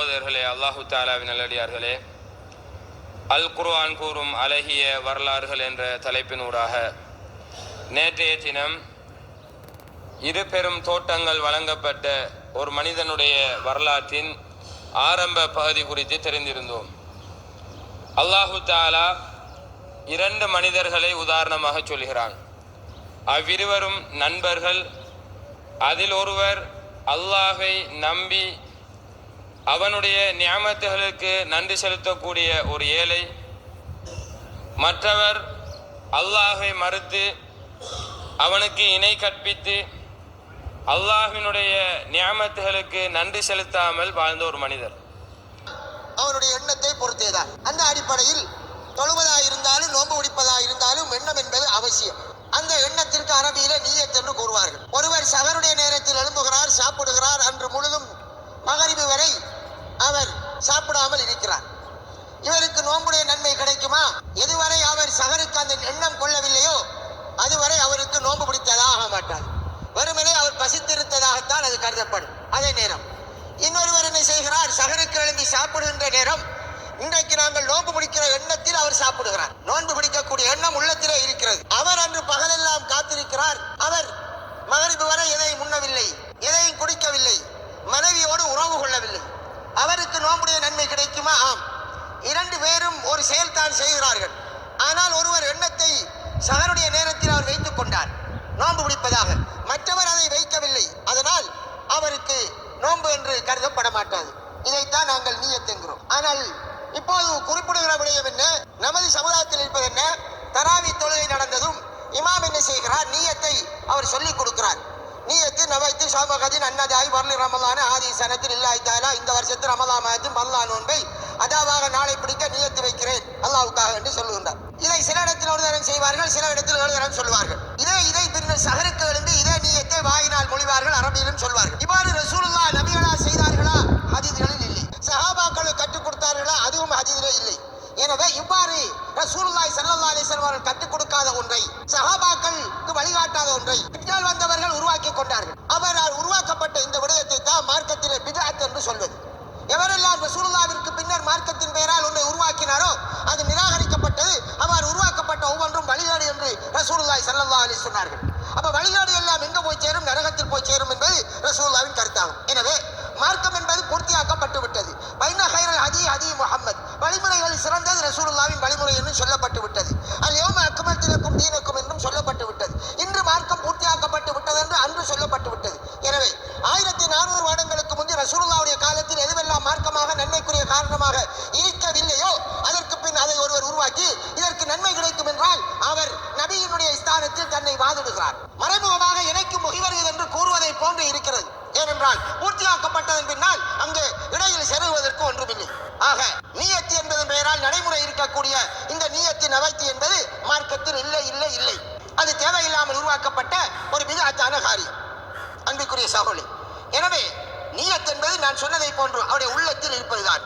சகோதரர்களே, அல்லாஹு தாலாவின் நல்லடியார்களே, அல் குர்ஆன் கூறும் அழகிய வரலாறுகள் என்ற தலைப்பினூடாக நேற்றைய தினம் இரு பெரும் தோட்டங்கள் வழங்கப்பட்ட ஒரு மனிதனுடைய வரலாற்றின் ஆரம்ப பகுதி குறித்து தெரிந்திருந்தோம். அல்லாஹு தாலா இரண்டு மனிதர்களை உதாரணமாக சொல்கிறான். அவ்விருவரும் நண்பர்கள். அதில் ஒருவர் அல்லாஹை நம்பி அவனுடைய நியாமத்துகளுக்கு நன்றி செலுத்தக்கூடிய ஒரு ஏழை, மற்றவர் அல்லாஹை மறுத்து அவனுக்கு இணை கற்பித்து அல்லாஹினுடைய நியாமத்துகளுக்கு நன்றி செலுத்தாமல் வாழ்ந்த ஒரு மனிதர். அவனுடைய எண்ணத்தை பொறுத்தேதான். அந்த அடிப்படையில் தொழுவதாக இருந்தாலும் நோன்பு பிடிப்பதாக இருந்தாலும் எண்ணம் என்பது அவசியம். அந்த எண்ணத்திற்கு அரபியில நிய்யத் என்று கூறுவார்கள். ஒருவர் சகருடைய நேரத்தில் எழும்புகிறார், சாப்பிடுகிறார், அன்று முழுதும் மகரிபு வரை அவர் சாப்பிடாமல் இருக்கிறார். இவருக்கு நோன்புடைய நன்மை கிடைக்குமா? எதுவரை அவர் சகருக்கு அந்த எண்ணம் கொள்ளவில்லையோ அதுவரை அவருக்கு நோன்பு பிடித்ததாக மாட்டார். வெறுமனே அவர் பசித்திருந்ததாகத்தான் அது கருதப்படும். அதே நேரம் இன்னொருவர் என்ன செய்கிறார்? சகருக்கு எழும்பி சாப்பிடுகின்ற நேரம் இன்றைக்கு நாங்கள் நோன்பு பிடிக்கிற எண்ணத்தில் அவர் சாப்பிடுகிறார். நோன்பு பிடிக்கக்கூடிய எண்ணம் உள்ளத்திலே இருக்கிறது. அவர் அன்று பகலெல்லாம் காத்திருக்கிறார். அவர் மகரிபு வரை எதையும் உண்ணவில்லை, எதையும் குடிக்கவில்லை, மனைவியோடு உறவு கொள்ளவில்லை. அவருக்கு நோன்புடைய நன்மை கிடைக்குமா? ஆம். இரண்டு பேரும் ஒரு செயல்தான் செய்கிறார்கள். ஆனால் ஒருவர் எண்ணத்தை சகருடைய நேரத்தில் அவர் வைத்துக் கொண்டார் நோன்பு பிடிப்பதாக, மற்றவர் அதை வைக்கவில்லை. அதனால் அவருக்கு நோன்பு என்று கருதப்பட மாட்டாது. இதைத்தான் நாங்கள் நிய்யத் என்கிறோம். ஆனால் இப்போது குறிப்பிடுகிற விடயம் என்ன? நமது சமுதாயத்தில் இருப்பது என்ன? தராவி தொழுகை நடந்ததும் இமாம் என்ன செய்கிறார்? நிய்யத்தை அவர் சொல்லிக் கொடுக்கிறார். நிய்யத்து நவைத்து ஷாமகதின் அன்னதாய் வரலி ரமலான ஆதி சனத்தில் இல்லாய் தாலா, இந்த வருஷத்து ரமலான் மாதத்தின் பல்லா நோன்பை அதாவாக நாளை பிடிக்க நிய்யத்து வைக்கிறேன் அல்லாஹ்வுக்காக என்று சொல்லுகின்றார். இதை சில இடத்தில் ஒரு தரம் செய்வார்கள், சில இடத்தில் ஒரு தரம் சொல்வார்கள். இதை பின்னர் சகருக்கு எழுந்து இதே நிய்யத்தை வாயினால் மொழிவார்கள், அரபியிலும் சொல்வார்கள். இவ்வாறு ரசூலுல்லாஹ் நபிகளா செய்தார்களா? ஹதீஸ்களில் இல்லை. சஹாபாக்களுக்கு கற்றுக் கொடுத்தார்களா? அதுவும் ஹதீஸிலே இல்லை. எனவே இவ்வாறு ரசூலுல்லாஹி ஸல்லல்லாஹு அலைஹி வஸல்லம் அவர்கள் கற்றுக் கொடுக்காத ஒன்றை, சஹாபாக்களுக்கு வழிகாட்டாத ஒன்றை பின்னால் வந்தவர்கள் உருவாக்கி கொண்டார்கள். அவரால் உருவாக்கப்பட்ட இந்த விடயத்தை தான் மார்க்கத்திலே பித்அத் என்று சொல்வது. எவரெல்லாம் ரசூலுல்லாஹ்விற்கு பின்னர் மார்க்கத்தின் பெயரால் ஒன்றை உருவாக்கினாரோ அது நிராகரிக்கப்பட்டது. அவர் உருவாக்கப்பட்ட ஒவ்வொன்றும் வழிகாடு என்று ரசூலுல்லாஹி ஸல்லல்லாஹு அலைஹி வஸல்லம் சொன்னார்கள். அப்ப வழிகாடு எல்லாம் எங்க போய் சேரும்? நரகத்தில் போய் சேரும் என்பது ரசூலுல்லாஹ்வின் கருத்தாகும். எனவே மார்க்கம் என்பது பூர்த்தியாக்கப்பட்டு விட்டது. பைன கைரல் ஹதி ஹதி முஹம்மத், வழிமுறைகளில் சிறந்தது ரசூலுல்லாஹ்வின் வழிமுறை என்று சொல்லப்பட்டு விட்டது. அல் யௌம அக்மல்து லக்கும் தீனக்கும் என்றும் சொல்லப்பட்டு விட்டது. இன்று மார்க்கம் பூர்த்தியாக்கப்பட்டு விட்டது என்று அன்று சொல்லப்பட்டு விட்டது. எனவே 1400 வருடங்களுக்கு முந்தி ரசூலுல்லாஹ்வுடைய காலத்தில் எதுவெல்லாம் மார்க்கமாக நன்மைக்குரிய காரணமாக இருக்கவில்லையோ அதற்கு பின் அதை ஒருவர் உருவாக்கி இதற்கு நன்மை கிடைக்கும் என்றால் அவர் நபியினுடைய ஸ்தானத்தில் தன்னை வாதிடுகிறார். மறைமுகமாக இணைக்கும் முகிவர்கள் என்று கூறுவதை போன்று இருக்கிறது. ஏனென்றால் பூர்த்தியாக்கப்பட்டதன் பின்னால் அங்கே இடையில் செருகுவதற்கு ஒன்றுமில்லை. ஆக நிய்யத் என்பதன் பெயரால் நடைமுறை இருக்கக்கூடிய இந்த நிய்யத்தின் நவைத்து என்பது மார்க்கத்தில் இல்லை இல்லை இல்லை. அது தேவையில்லாமல் உருவாக்கப்பட்ட ஒரு பித்அத்தான காரியம். அன்பிற்குரிய சகோதரர்களே, எனவே நிய்யத் என்பது நான் சொன்னதை போன்று அவருடைய உள்ளத்தில் இருப்பதுதான்.